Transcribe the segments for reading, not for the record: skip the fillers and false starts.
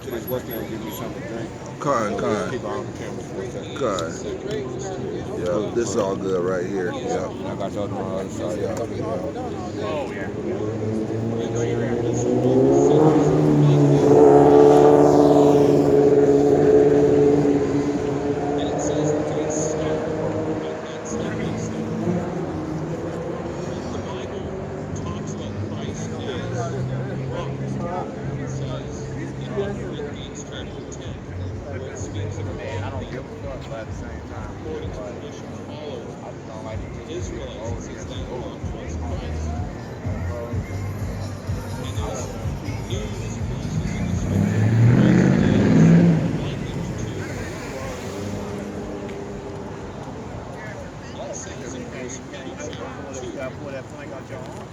Finish working and give me something to drink. Con. Keep on the camera for a second. Con. Yeah, this is all good right here. Yeah. I got the other one on the other side. Oh, yeah. Man, I don't give a fuck, but at the same time, I just don't like to get people older against the older. I don't want to you gotta pull that plank out your arm.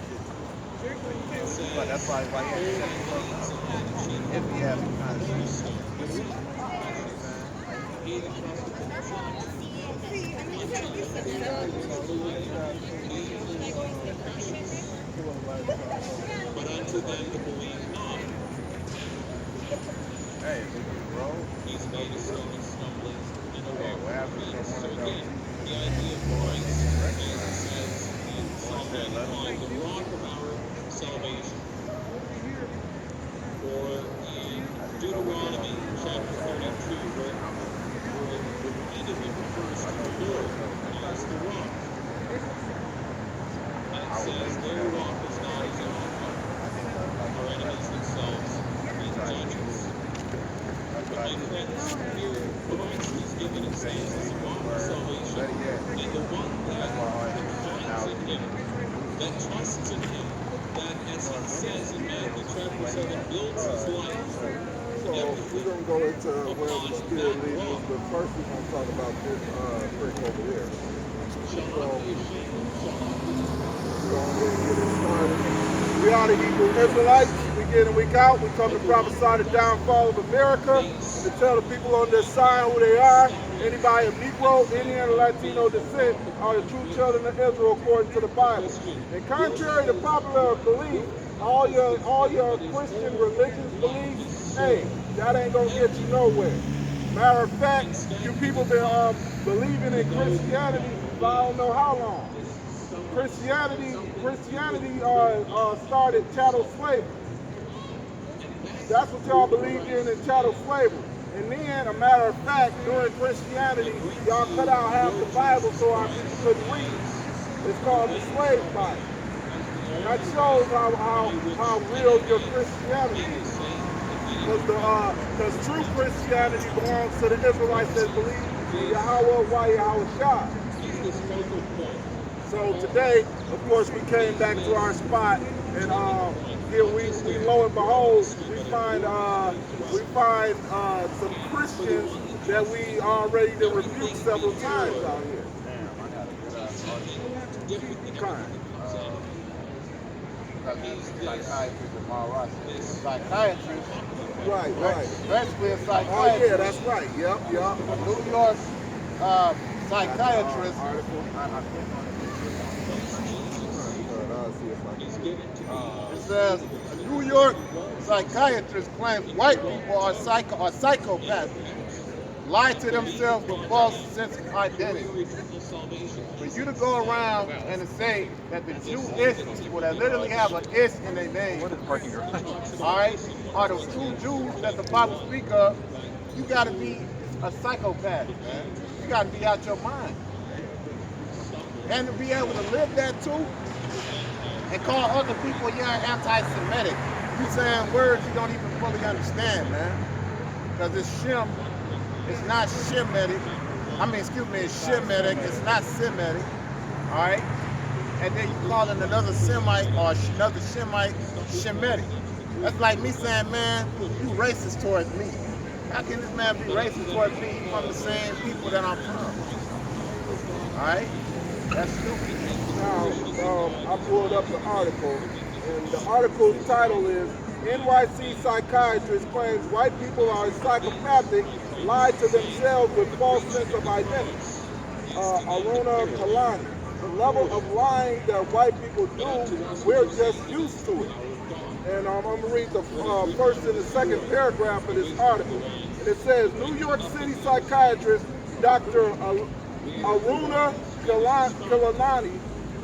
But that's probably why he had to if he has some kind of but unto them to believe not. Hey, if you roll, he's made a silver stumbling and a rock. So again, the idea of Christ, as it says in Psalm 95, the rock of our salvation. Or in Deuteronomy chapter 32, where repeatedly refers to the Lord as the rock. And it says, their rock is not his own rock. Our enemies themselves in judges. But my friends, here Christ is given himself as a rock of salvation, and the one that confines in him, that trusts in him, that, as he says in Matthew chapter 7, builds his life. So we're going to go into where the Spirit leads us, but first we're going to talk about this brick over here. So we're going to get it started. We are the Hebrew Israelites. Week in and week out, we come to prophesy the downfall of America and to tell the people on this side who they are. Anybody of Negro, Indian, or Latino descent are the true children of Israel according to the Bible. And contrary to popular belief, all your Christian religious beliefs, hey, that ain't gonna get you nowhere. Matter of fact, you people been believing in Christianity for I don't know how long. Christianity started chattel slavery. That's what y'all believed in chattel slavery. And then, a matter of fact, during Christianity, y'all cut out half the Bible so our people couldn't read. It's called the slave Bible. And that shows how real your Christianity is. Because true Christianity belongs to the Israelites that believe in Yahweh, Yahweh Shah. So today, of course, we came back to our spot, and here we lo and behold, we find some Christians that we already rebuked several times out here. Psychiatrist. Right. Basically a psychiatrist. Oh yeah, that's right. Yep. A New York psychiatrist. It says a New York psychiatrist claims white people are psychopaths, lie to themselves with false sense of identity. For you to go around and to say that the Jewish people that literally have an ish in their name, all right, are the true Jews that the Bible speak of, you got to be a psychopath, man. You got to be out your mind. And to be able to live that too, and call other people you're anti-Semitic. You saying words you don't even fully understand, man. Because it's Shem, it's not Shemitic. It's Shemitic, it's not Semitic. Alright? And then you calling another Semite or another Shemite Shemitic. That's like me saying, man, you racist towards me. How can this man be racist towards me? He's from the same people that I'm from. Alright? That's stupid. Now, I pulled up the article, and the article's title is NYC Psychiatrist Claims White People Are Psychopathic, Lie to Themselves with False Sense of Identity. Aruna Kalani. The level of lying that white people do, we're just used to it. And I'm going to read the first and the second paragraph of this article. And it says, New York City psychiatrist Dr. Aruna Kilanani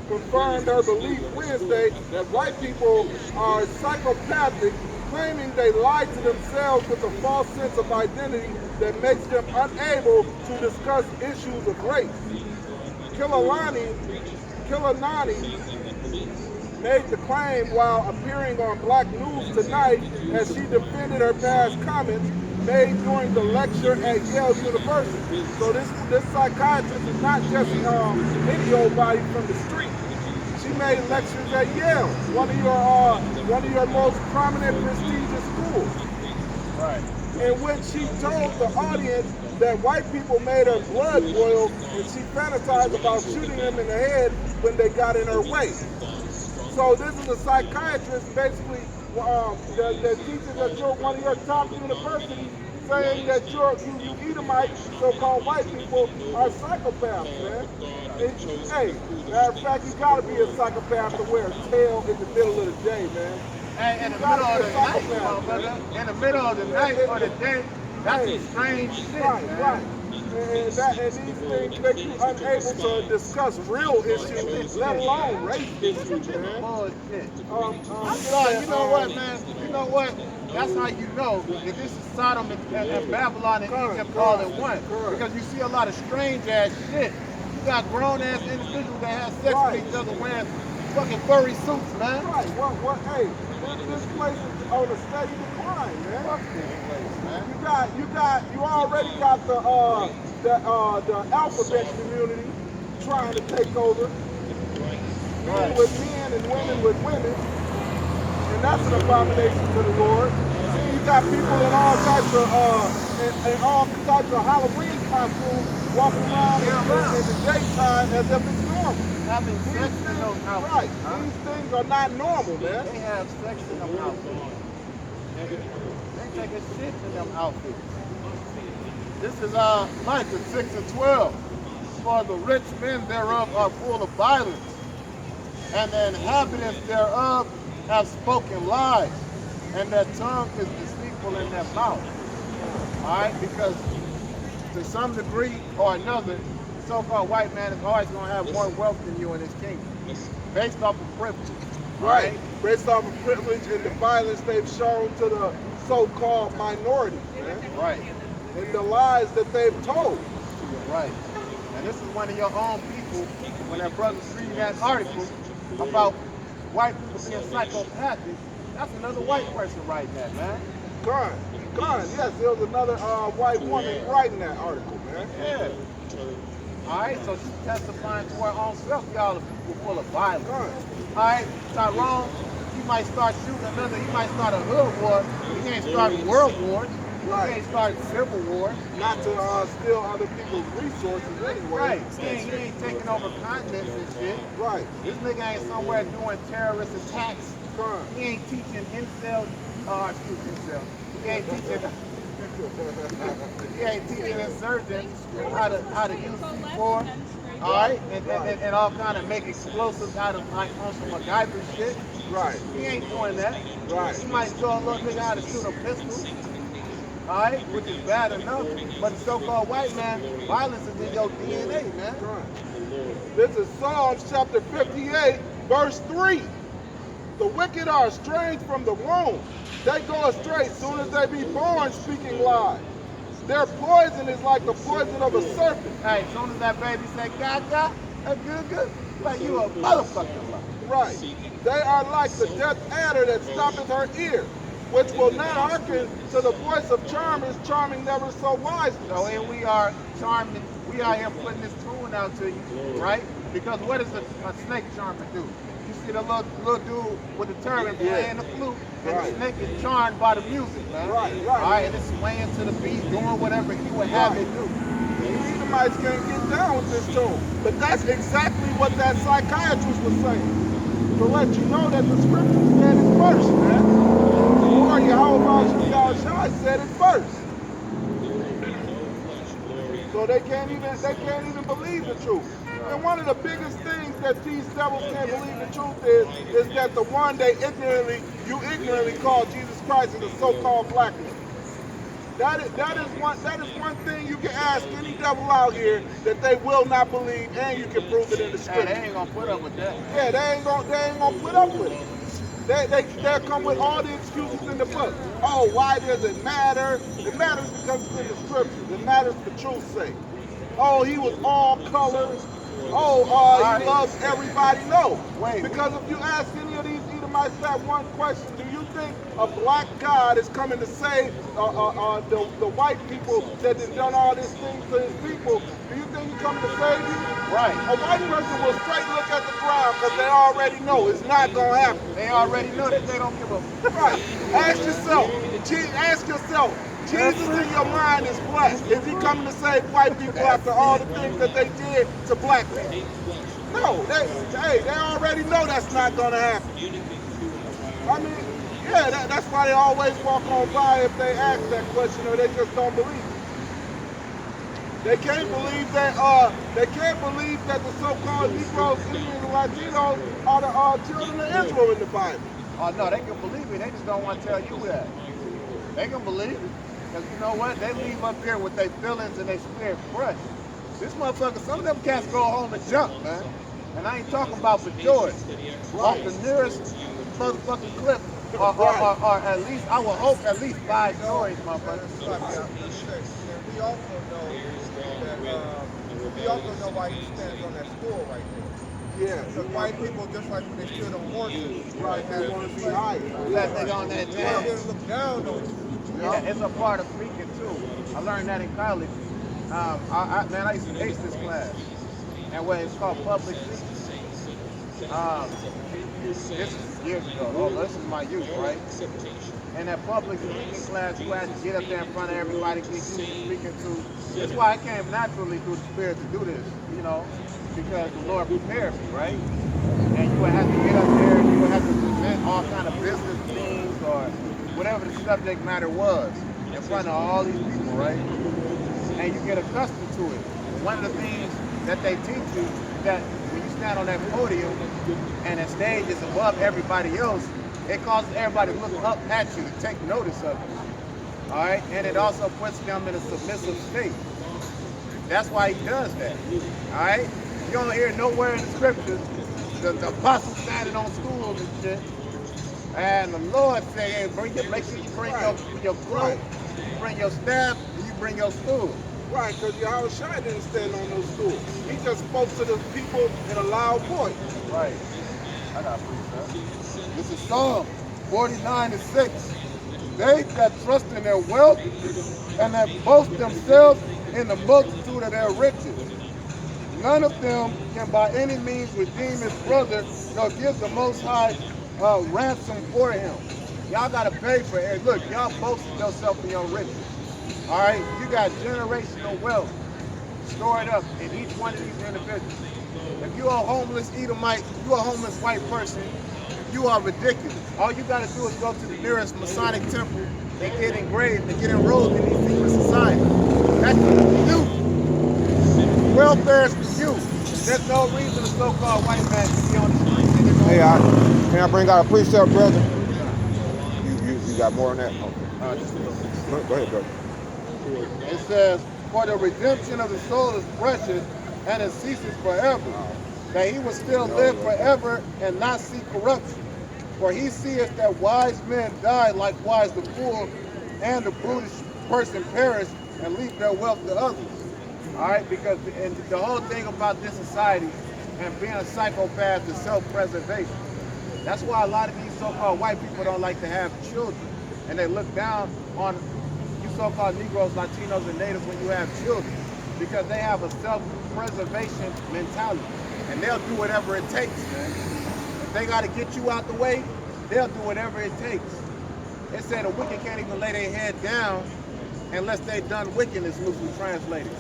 confirmed her belief Wednesday that white people are psychopathic, claiming they lie to themselves with a false sense of identity that makes them unable to discuss issues of race. Kilanani made the claim while appearing on Black News Tonight as she defended her past comments made during the lecture at Yale University. So this psychiatrist is not just any old body from the street. She made lectures at Yale, one of your most prominent, prestigious schools. Right. In which she told the audience that white people made her blood boil, and she fantasized about shooting them in the head when they got in her way. So this is a psychiatrist basically that teaches at one of your top universities, saying that you Edomite, so-called white people, are psychopaths, man. Hey, matter of fact, you gotta be a psychopath to wear a tail in the middle of the day, man. Hey, in the middle of the night, in the middle of the night or the day, that's some strange shit, right, man. Right. And these things make you unable to discuss real issues, let alone race issues, man. Bullshit. I'm sorry, you know what, man? You know what? That's how you know that this is Sodom and Babylon and Egypt all in one. Because you see a lot of strange ass shit. You got grown ass individuals that have sex with each other wearing fucking furry suits, man. Right. Hey, this place is on a steady decline, man. Fuck this place, man. You already got the alphabet community trying to take over. Men with men and women with women. And that's an abomination to the Lord. And you got people in all types of Halloween costumes walking around in the daytime as if it's normal. Having sex in those outfits. Right. Huh? These things are not normal, man. They have sex in them outfits. They take a shit in them outfits. This is Micah 6 and 12. For the rich men thereof are full of violence, and the inhabitants thereof have spoken lies, and their tongue is deceitful in their mouth. Alright, because to some degree or another, the so-called white man is always going to have more wealth than you in his kingdom, based off of privilege. Right. Based off of privilege and the violence they've shown to the so-called minority, man. Right. And the lies that they've told. Right. And this is one of your own people, when that brother's reading that article about white people being psychopathic, that's another white person writing that, man. Gone. Yes, there was another white woman writing that article, man. Yeah. Alright, so she's testifying to her own self, y'all are people full of violence. Alright, Tyrone, he might start shooting another, he might start a hood war, he ain't starting world wars. He ain't starting civil wars. Not to steal other people's resources anyway. Right. He ain't taking over continents and shit. Right. This nigga ain't somewhere doing terrorist attacks. Crime. He ain't teaching himself, he ain't teaching he ain't teaching insurgents how to use C4. Alright? And all kind of make explosives out of like on some MacGyver shit. Right. He ain't doing that. Right. He might show a little nigga how to shoot a pistol. Alright, which is bad enough, but the so-called white man, violence is in your DNA, man. Right. This is Psalms chapter 58, verse 3. The wicked are estranged from the womb. They go astray soon as they be born, speaking lies. Their poison is like the poison of a serpent. Hey, as soon as that baby say gaga, good, like you a motherfucker. Right. They are like the death adder that stoppeth her ear, which will not hearken to the voice of charmers, charming never so wisely. So here we are charming, we are here putting this tune out to you, right? Because what does a snake charmer do? You see the little dude with the turban playing the flute, and the snake is charmed by the music, man. Right. Alright, and it's swaying to the beat, doing whatever he would have it do. The Edomites can't get down with this tune. But that's exactly what that psychiatrist was saying. To let you know that the scripture said it first, man. Or Yahweh said it first. So they can't even believe the truth. And one of the biggest things that these devils can't believe the truth is that the one you ignorantly call Jesus Christ is a so-called black man. That is one thing you can ask any devil out here that they will not believe, and you can prove it in the And scripture. they ain't gonna put up with that. Yeah, they ain't gonna put up with it. They'll come with all the excuses in the book. Oh, why does it matter? It matters because it's in the scriptures. It matters for truth's sake. Oh, he was all colors. Oh, he loves everybody. No. Wait. Because if you ask any of these Edomites that one question, do you think a black God is coming to save the white people that have done all these things to his people? Do you think he's coming to save you? Right. A white person will straight look at the ground because they already know it's not going to happen. They already know that they don't give a Right. Ask yourself, Jesus in your mind is blessed. Is he coming to save white people after all the things that they did to black people? No, they already know that's not going to happen. I mean, yeah, that's why they always walk on by if they ask that question, or they just don't believe it. They can't believe that the so-called Negroes, Indians, and Latinos are the children of Israel in the Bible. Oh no, they can believe it. They just don't want to tell you that. They can believe it. Because you know what? They leave up here with their feelings and their spirit fresh. This motherfucker, some of them cats go home and jump, man. And I ain't talking about for George. Off the nearest motherfucking clip, or at least, I would hope at least 5 stories, motherfucker. We also know that we also know why he stands on that stool right there. Yeah. Because white people, just like when they stood on horses, Right, they want to be higher. That nigga on that they jam. didn't look down on you. Yeah, it's a part of speaking too. I learned that in college. I used to ace this class, and what it's called public speaking. This is years ago. Oh, this is my youth, right? In that public speaking class, you had to get up there in front of everybody, get used to speaking to. That's why I came naturally through the Spirit to do this, you know, because the Lord prepared me, right? And you would have to get up there, and you would have to present all kind of business themes or whatever the subject matter was in front of all these people, right? And you get accustomed to it. One of the things that they teach you that when you stand on that podium and the stage is above everybody else, it causes everybody to look up at you to take notice of you. All right? And it also puts them in a submissive state. That's why he does that. All right? You don't hear nowhere in the scriptures the apostles standing on stools and shit. And the Lord say, hey, make sure you bring your cloak, you bring your staff, and you bring your stool. Right, because Yahushua didn't stand on those stools. He just spoke to the people in a loud voice. Right. I got proof, man. This is Psalm 49:6. They that trust in their wealth and that boast themselves in the multitude of their riches. None of them can by any means redeem his brother, nor give the Most High ransom for him. Y'all gotta pay for it. Look, y'all boasting yourself in your riches. All right, you got generational wealth stored up in each one of these individuals. If you're a homeless Edomite, you're a homeless white person, you are ridiculous. All you gotta do is go to the nearest Masonic temple and get engraved and get enrolled in these secret societies. That's for you. Welfare is for you. There's no reason a so-called white man should be on the street. Hey, can I bring out a precept, brother? You got more on that? Okay. Just a little bit. Go ahead, brother. It says, for the redemption of the soul is precious, and it ceases forever, that he will still live forever and not see corruption. For he seeth that wise men die likewise the fool and the brutish person perish and leave their wealth to others. All right, because the whole thing about this society and being a psychopath is self-preservation. That's why a lot of these so-called white people don't like to have children, and they look down on you so-called Negroes, Latinos, and Natives when you have children, because they have a self-preservation mentality, and they'll do whatever it takes, man. If they got to get you out the way, they'll do whatever it takes. They say the wicked can't even lay their head down unless they done wickedness, loosely translated.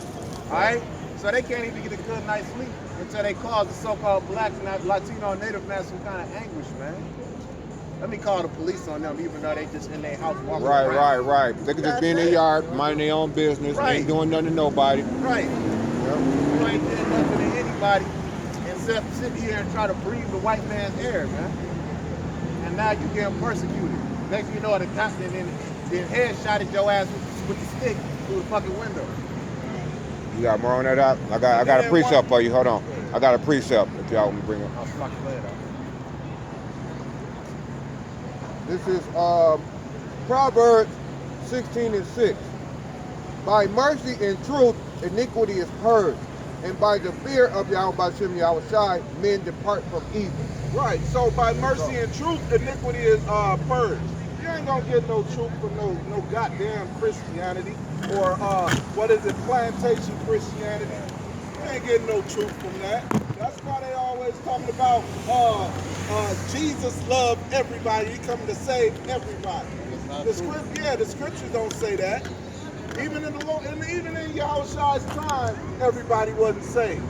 All right? So they can't even get a good night's sleep until they cause the so-called blacks and Latino and Native man some kind of anguish, man. Let me call the police on them, even though they just in their house walking around. Right. They could just be in their yard, minding their own business, Right. ain't doing nothing to nobody. Right. Yep. You ain't doing nothing to anybody. everybody instead of sitting here and try to breathe the white man's air, man. And now you getting persecuted. Next thing you know, the cop then headshotted your ass with the stick through the fucking window. You got more on that out? I got a precept for you. Hold on. I got a precept if y'all want me to bring it. I'll fuck your head off. This is Proverbs 16:6. By mercy and truth, iniquity is purged, and by the fear of Yahweh B'Shem Yahushai, men depart from evil. Right. So by mercy and truth, iniquity is purged. You ain't gonna get no truth from no goddamn Christianity or what is it, plantation Christianity. You ain't getting no truth from that. That's why they always talking about Jesus loved everybody. He coming to save everybody. The scriptures don't say that. Even in Yahushua's time, everybody wasn't saved.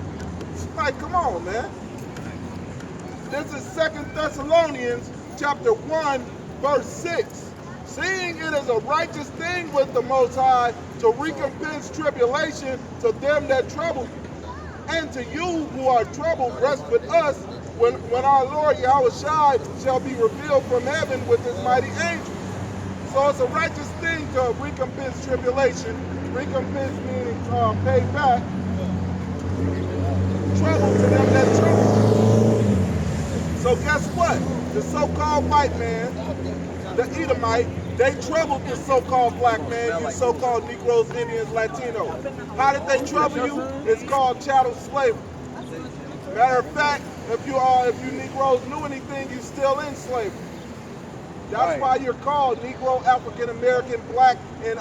It's like, come on, man. This is 2 Thessalonians chapter 1, verse 6. Seeing it is a righteous thing with the Most High to recompense tribulation to them that trouble you, and to you who are troubled rest with us when our Lord Yahushua shall be revealed from heaven with his mighty angels. So it's a righteous thing to recompense tribulation. Recompense meaning pay back trouble to them that trouble. So guess what? The so-called white man, the Edomite, they troubled the so-called black man, you so-called Negroes, Indians, Latinos. How did they trouble you? It's called chattel slavery. Matter of fact, if you Negroes knew anything, you still in slavery. That's why you're called Negro, African American, black, and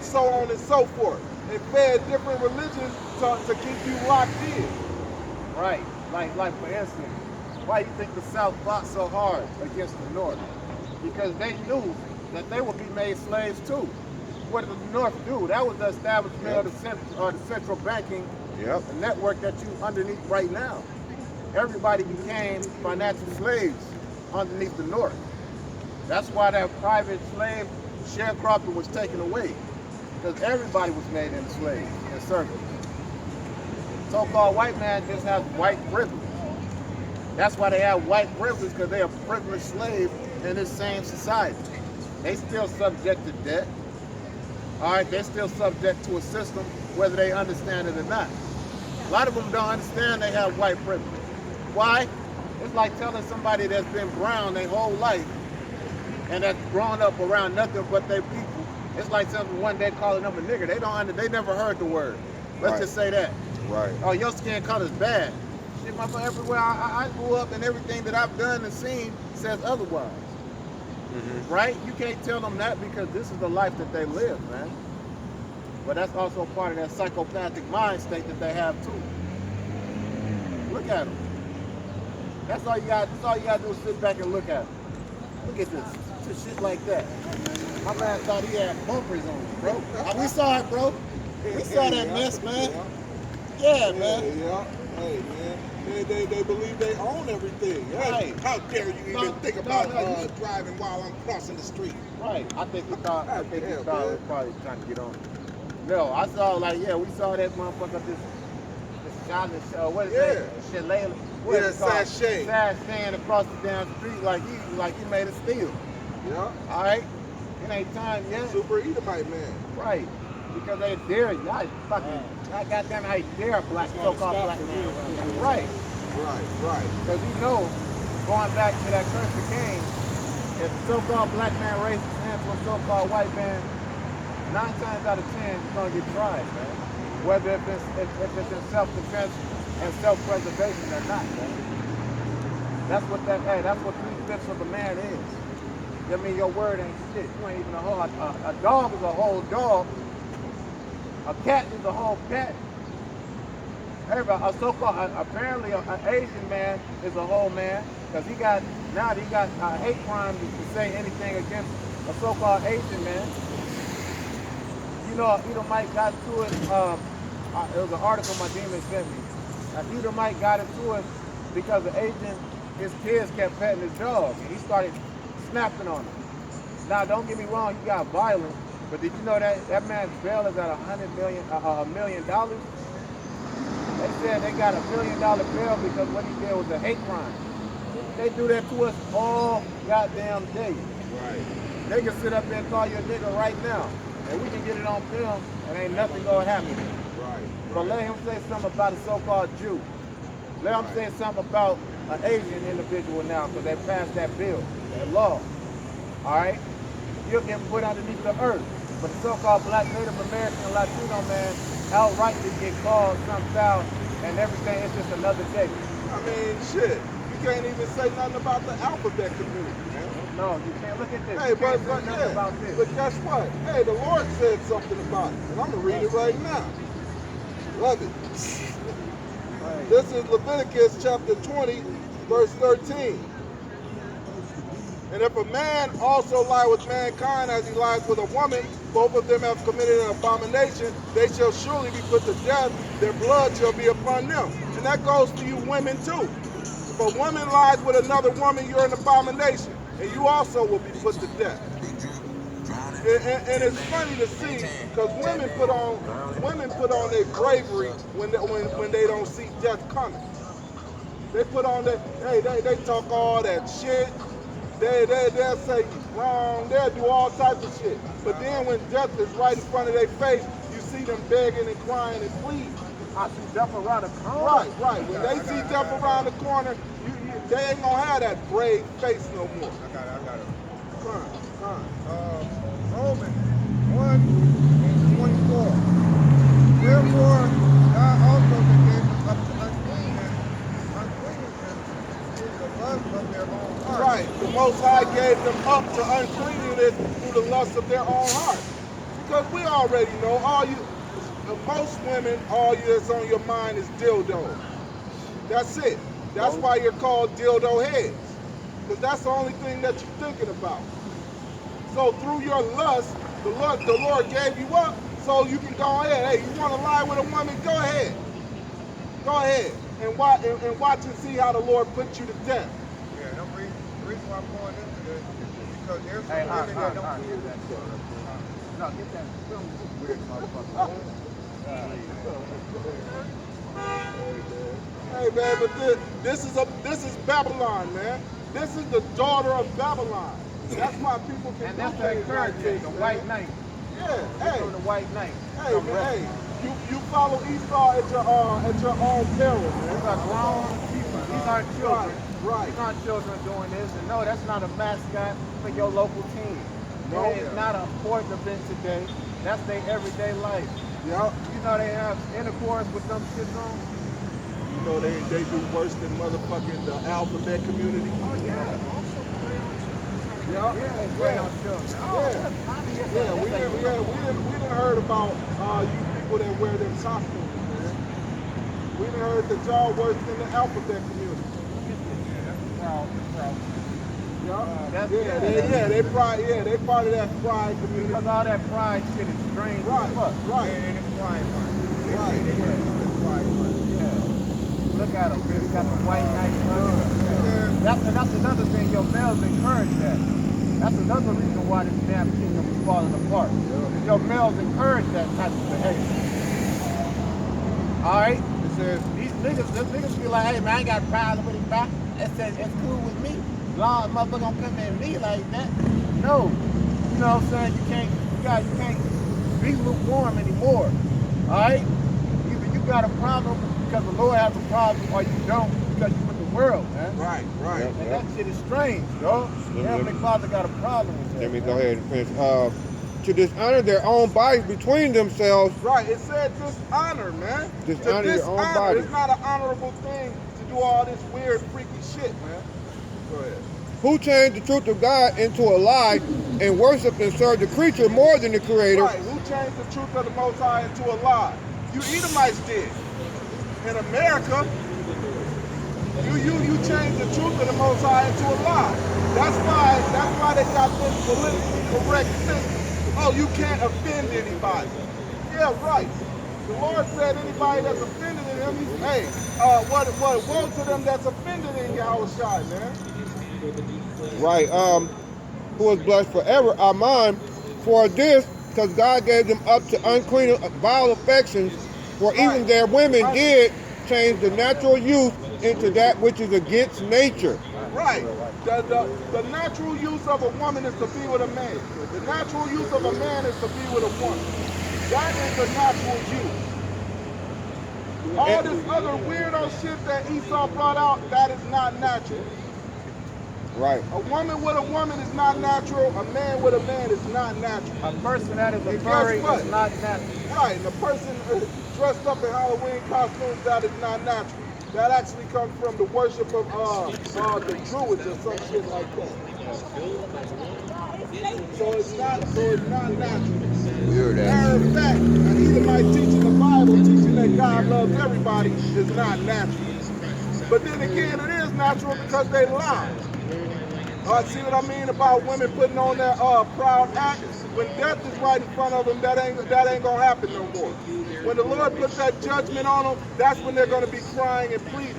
so on and so forth. And fed different religions to keep you locked in. Right. Like for instance, why you think the South fought so hard against the North? Because they knew that they would be made slaves too. What did the North do? That was the establishment of the central banking network that you underneath right now. Everybody became financial slaves underneath the North. That's why that private slave sharecropper was taken away, because everybody was made into slaves and servants. So-called white man just has white privilege. That's why they have white privilege, because they are privileged slaves in this same society. They still subject to debt. All right, they're still subject to a system, whether they understand it or not. A lot of them don't understand they have white privilege. Why? It's like telling somebody that's been brown their whole life and that's grown up around nothing but their people. It's like something one day calling them a nigger. They never heard the word. Let's just say that. Right. Oh, your skin color's bad. Shit, motherfucker, everywhere I grew up and everything that I've done and seen says otherwise. Mm-hmm. Right? You can't tell them that because this is the life that they live, man. But that's also part of that psychopathic mind state that they have too. Look at them. That's all you got to do is sit back and look at them. Look at this. Just shit like that. My man thought he had bumpers on him, bro. We saw it, bro. We saw that mess, man. Yeah, man. Yeah. Hey, man. They believe they own everything. Hey, how dare you even think about driving while I'm crossing the street? Right. I think he thought he was probably trying to get on. No, I saw we saw that motherfucker this challenge what is it? Shillelagh. What is it called? Sashaying across the damn street like he made a steal. Yeah. All right. It ain't time yet. Super Edomite man. Right. Because they dare you. I goddamn how you dare black so-called black man. Right. Because you know, going back to that curse of Cain, if the so-called black man raises his hand to a so-called white man, 9 times out of 10 he's gonna get tried, man. Whether if it's in self-defense and self-preservation or not, man. That's what 3/5 of a man is. I mean, your word ain't shit. You ain't even a whole. A dog is a whole dog. A cat is a whole cat. Everybody, apparently an Asian man is a whole man, because he got hate crimes to say anything against a so-called Asian man. You know, Edomite got to it. It was an article my demon sent me. Edomite got into it because the Asian, his kids kept petting his dog, and he started snapping on him. Now, don't get me wrong, he got violent, but did you know that man's bail is at $100 million? They said they got $1 million bill because what he did was a hate crime. They do that to us all goddamn day. Right. They can sit up there and call you a nigga right now, and we can get it on film, and ain't nothing gonna happen. Right. So let him say something about a so-called Jew. Let him say something about an Asian individual now, because they passed that bill, that law. All right? You'll get put underneath the earth. But the so-called black Native American and Latino man outrightly get called some foul and everything. It's just another day. I mean, shit. You can't even say nothing about the alphabet community, man. No, you can't look at this. Hey, You but can't say nothing yeah, about this. but guess what? Hey, the Lord said something about it, and I'm gonna read it right now. Love it. Right. This is Leviticus chapter 20, verse 13. And if a man also lie with mankind as he lies with a woman, both of them have committed an abomination, they shall surely be put to death, their blood shall be upon them. And that goes to you women too. If a woman lies with another woman, you're an abomination, and you also will be put to death. And it's funny to see, because women put on their bravery when they don't see death coming. They put on that, hey, they talk all that shit. They'll say you wrong. They'll do all types of shit. But then when death is right in front of their face, you see them begging and crying and pleading. I see death around the corner. Right. When they see death around the corner, they ain't gonna have that brave face no more. I got it. Come. Romans 1 and 24. Wherefore God also gave them up to uncleanness. Uncleanness is the lust of their own heart. Right. The Most High gave them up to uncleanness through the lust of their own heart. Because we already know, most women, all that's on your mind is dildo. That's it. That's why you're called dildo heads. Because that's the only thing that you're thinking about. So through your lust, the Lord gave you up so you can go ahead. Hey, you want to lie with a woman? Go ahead. Go ahead. And watch and see how the Lord put you to death. Yeah, the reason why I'm going into this is because there's some Hey, women that don't get that shit. No, get that film. Weird motherfucker. Hey man, but this is Babylon, man. This is the daughter of Babylon. That's why people can And do that's the things like encouragement, this, the man. white knight. Yeah, hey, The white knight. hey, man, hey. You follow Esau at your own peril, man. These are grown people. These aren't children. Right. These aren't children doing this. And no, that's not a mascot for your local team. No. It's not a sports event today. That's their everyday life. Yep. You know they have intercourse with them shits on? You know they do worse than motherfucking the alphabet community. Oh, yeah. Yeah. We didn't heard about you people that wear them costumes, man. We done heard that y'all worse than the alphabet community. They part of that pride community. Because all that pride shit is strange. Right. and it's pride money. Right. It's pride money. Yeah. Look at them. You got the white knight money. That's another thing. Your males encourage that. That's another reason why this damn kingdom is falling apart. Yeah. Your males encourage that type of behavior. All right? It says, these niggas be like, hey man, I ain't got a problem with it, back. It says, it's cool with me. Long motherfucker don't come at me like that. No. You know what I'm saying? You can't be lukewarm anymore. All right? Either you got a problem because the Lord has a problem, or you don't because you with the world, man. Right. And that shit is strange, yo. Heavenly Father got a problem with that. Let me go ahead and finish. To dishonor their own bodies between themselves. Right. It said dishonor, man. Dishonor your own body. It's not an honorable thing to do all this weird, freaky shit, man. Go ahead. Who changed the truth of God into a lie and worship and serve the creature more than the Creator. Right. Who changed the truth of the Most High into a lie? You Edomites did. In America, you changed the truth of the Most High into a lie. That's why they got this politically correct thing. Oh, you can't offend anybody. Yeah, right. The Lord said anybody that's offended in him, hey, woe to them that's offended in Yahushua, man. Right. Who is blessed forever. Amen. For this, because God gave them up to unclean, vile affections, for even their women did change the natural use into that which is against nature. Right. The natural use of a woman is to be with a man. The natural use of a man is to be with a woman. That is the natural use. All this other weirdo shit that Esau brought out, that is not natural. Right. A woman with a woman is not natural. A man with a man is not natural. A person that is a And furry guess what? is not natural. Right. And a person dressed up in Halloween costumes, that is not natural. That actually comes from the worship of the Druids or some shit like that. So it's not natural. Weird Matter ass. of fact, an Edomite teaching the Bible, teaching that God loves everybody, is not natural. But then again, it is natural because they lie. See what I mean about women putting on that proud act? When death is right in front of them, that ain't gonna happen no more. When the Lord puts that judgment on them, that's when they're gonna be crying and pleading.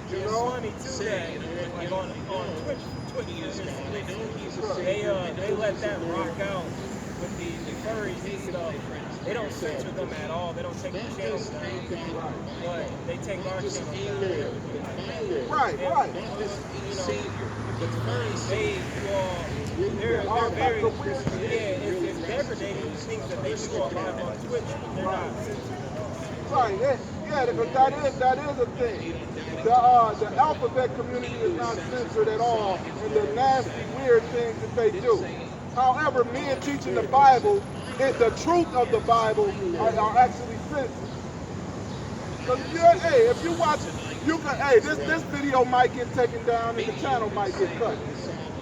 It's funny too that like on Twitch they let that rock out with the furries and stuff. They don't censor them at all. They don't take the channels down, but they take our channels down. Right. You know, the furries, they're very, it's depredating the things that they do on live on Twitch, but they're not censoring. Right, yeah, because that is a thing. The alphabet community is not censored at all in the nasty, weird things that they do. However, men teaching the Bible, the truth of the Bible, are actually censored. Because if you watch it, you can. This video might get taken down and the channel might get cut.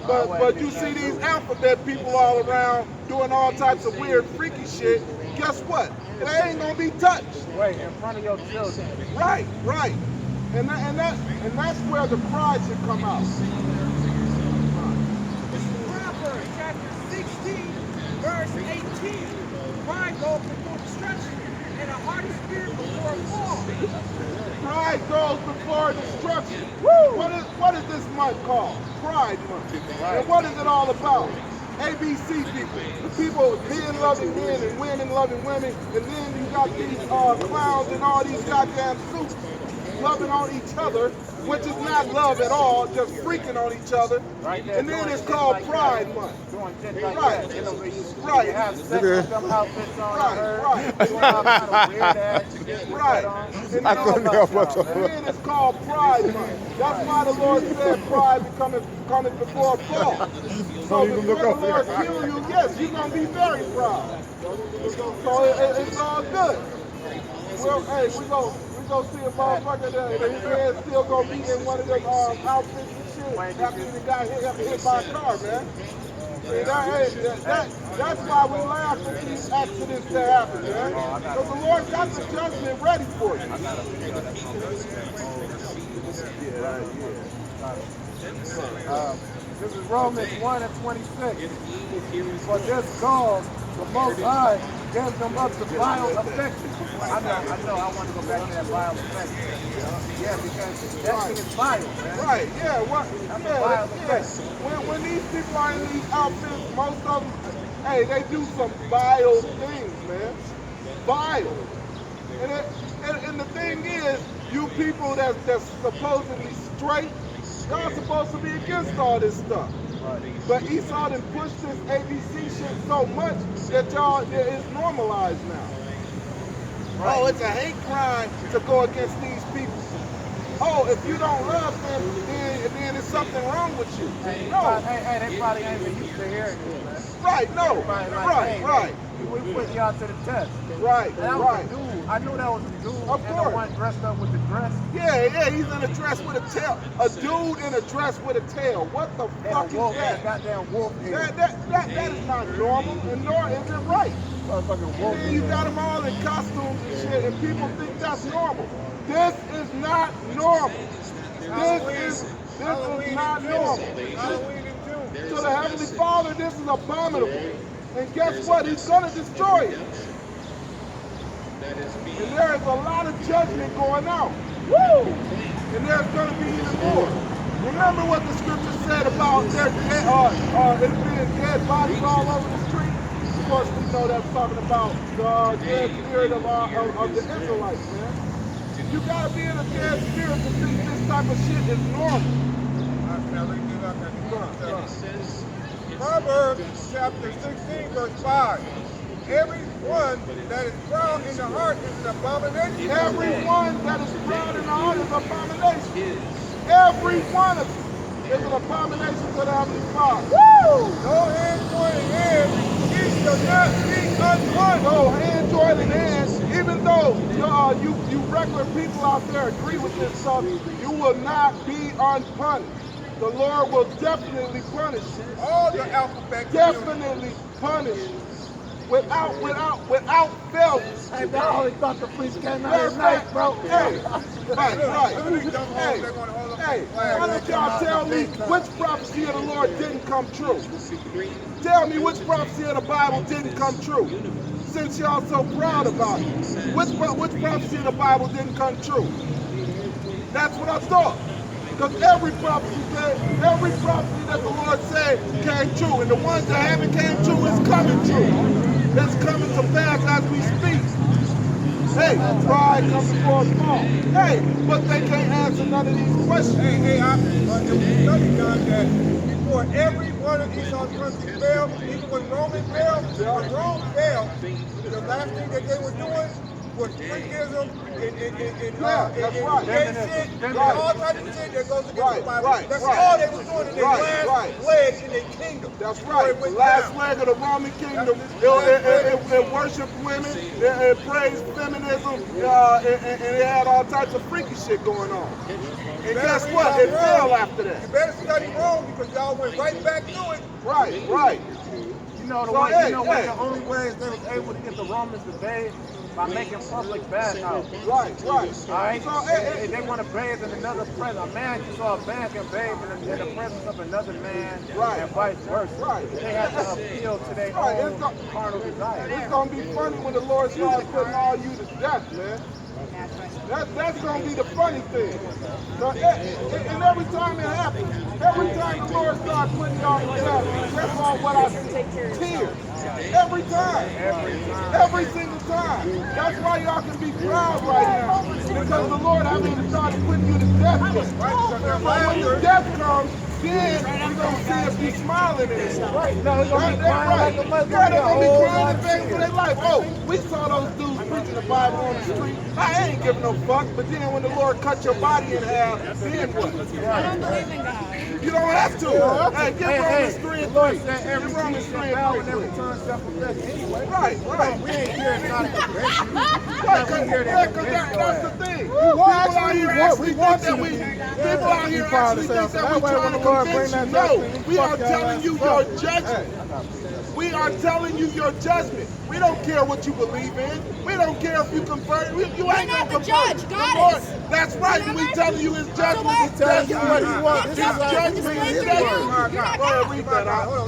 But you see these alphabet people all around doing all types of weird, freaky shit. Guess what? They ain't gonna be touched. Wait, in front of your children. Right. And that's where the pride should come out. Proverbs chapter 16, verse 18. Pride goes before destruction, and a haughty spirit before a fall. Pride goes before destruction. Woo! What is this month called? Pride Month. And what is it all about? ABC people. The people, men loving men and women loving women. And then you got these clowns and all these goddamn suits loving on each other, which is not love at all, just freaking on each other. Right there, And then it's called like Pride that. Month. Doing shit like Right. that. You know, you Right. have sex with them outfits on. Right. Doing all kind of weird ass shit with Right. that on. And I couldn't help but to- And then it's called Pride Month. That's why the Lord said pride cometh before a fall. So before the Lord kill you, yes, you're going to be very proud. So it's all good. Well, hey, we go see a motherfucker that his head still going to be in one of them outfits and shit after he got hit by a car, man. See, that's why we laugh at these accidents that happen, man. Because the Lord got the judgment ready for you. This is Romans 1 and 26. For this cause, the Most High gave them up to vile affection. I know, I want to go back to that vile affection. Yeah, because that shit is vile, man. Right, yeah, vile affection. When these people are in these outfits, most of them, hey, they do some vile things, man. Vile. And the thing is, you people that's supposedly straight, y'all supposed to be against all this stuff. But Esau done pushed this ABC shit so much that it's normalized now. Right. Oh, it's a hate crime to go against these people. Oh, if you don't love them, then there's something wrong with you. No. Hey, they probably ain't even used to hearing this, man. Right, no. Right. We put y'all to the test. Right, that was a dude. I knew that was a dude. Of and course. the one dressed up with the dress. Yeah, he's in a dress with a tail. A dude in a dress with a tail. What the fuck is that? Goddamn wolf hair. That is not normal, and nor is it right. Motherfucking wolf And you got them all in costumes and shit, and people think that's normal. This is not normal. This is not normal. To the Heavenly Father, this is abominable. And guess what? He's going to destroy it. And there is a lot of judgment going out. Woo! And there's going to be even more. Remember what the scripture said about it being dead bodies all over the street? Of course, we know that's talking about the dead spirit of the Israelites, man. You gotta be in a dead spirit to think this type of shit is normal. Now read this up at the Proverbs chapter 16, verse 5. Everyone that is proud in the heart is an abomination. Everyone that is proud in the heart is an abomination. Every one of you is an abomination to the Heavenly Father. Woo! No hand joining hands, he shall not be unpunished. No hand joining hands, even though you regular people out there agree with this stuff, you will not be unpunished. The Lord will definitely punish you. All the alphabet Definitely punish you. Without failure. Hey, bro, I always thought the priest came out Matter at of night, fact, bro. hey, right. Hey, Hey, why don't y'all tell me which prophecy of the Lord didn't come true? Tell me which prophecy of the Bible didn't come true. Since y'all so proud about it. Which prophecy of the Bible didn't come true? That's what I thought. Because every prophecy that the Lord said came true. And the ones that haven't came true is coming true. It's coming to pass as we speak. Hey, pride comes before a fall. Hey, but they can't answer none of these questions. Hey, but if you study, John, that before every one of Esau's countries fell, even when Rome fell, when Rome fell, the last thing that they were doing was freakism and gay shit, and all types of shit that goes against the Bible. That's all they were doing in their last leg in their kingdom. That's right. The last leg of the Roman kingdom, it worshipped women, it praised feminism, and it had all types of freaky shit going on. And guess what? It fell after that. You better study Rome because y'all went right back to it. Right. You know the way, the only ways they was able to get the Romans to bathe by making public bathhouses. Right. All right. So, they want to bathe in another presence. A man just saw a man can bathe in the presence of another man, and vice versa. Right. They have to appeal to their own carnal desires. It's gonna be funny when the Lord starts putting all you to death, man. That's gonna be the funny thing. So, and every time it happens, every time the Lord starts putting y'all to death, that's all what I see. Tears. Every time. Every single time. That's why y'all can be proud right now. Because the Lord hasn't started putting you to death yet. So when the death comes, then we're gonna see if you're smiling anymore. Right. No, he's gonna be crying like a mother. Yeah, they're gonna be crying and begging for their life. Oh, we saw those dudes preaching the Bible on the street. I ain't giving no fuck. But then when the Lord cut your body in half, then what? I don't believe in God. You don't have to. Hey, get Romans 3 and 3. Get Romans 3 and 3. Right. We ain't here to not convince you. Right, that's the thing. People out here actually think that we trying to convince you. No, we are telling you your judgment. We are telling you your judgment. We don't care what you believe in. We don't care if you convert. You ain't not gonna the convert. judge. God is. That's right. We telling you his judgment. So what? He's telling you what he wants. His judgment. His judgment. His judgment. Go ahead, read that out.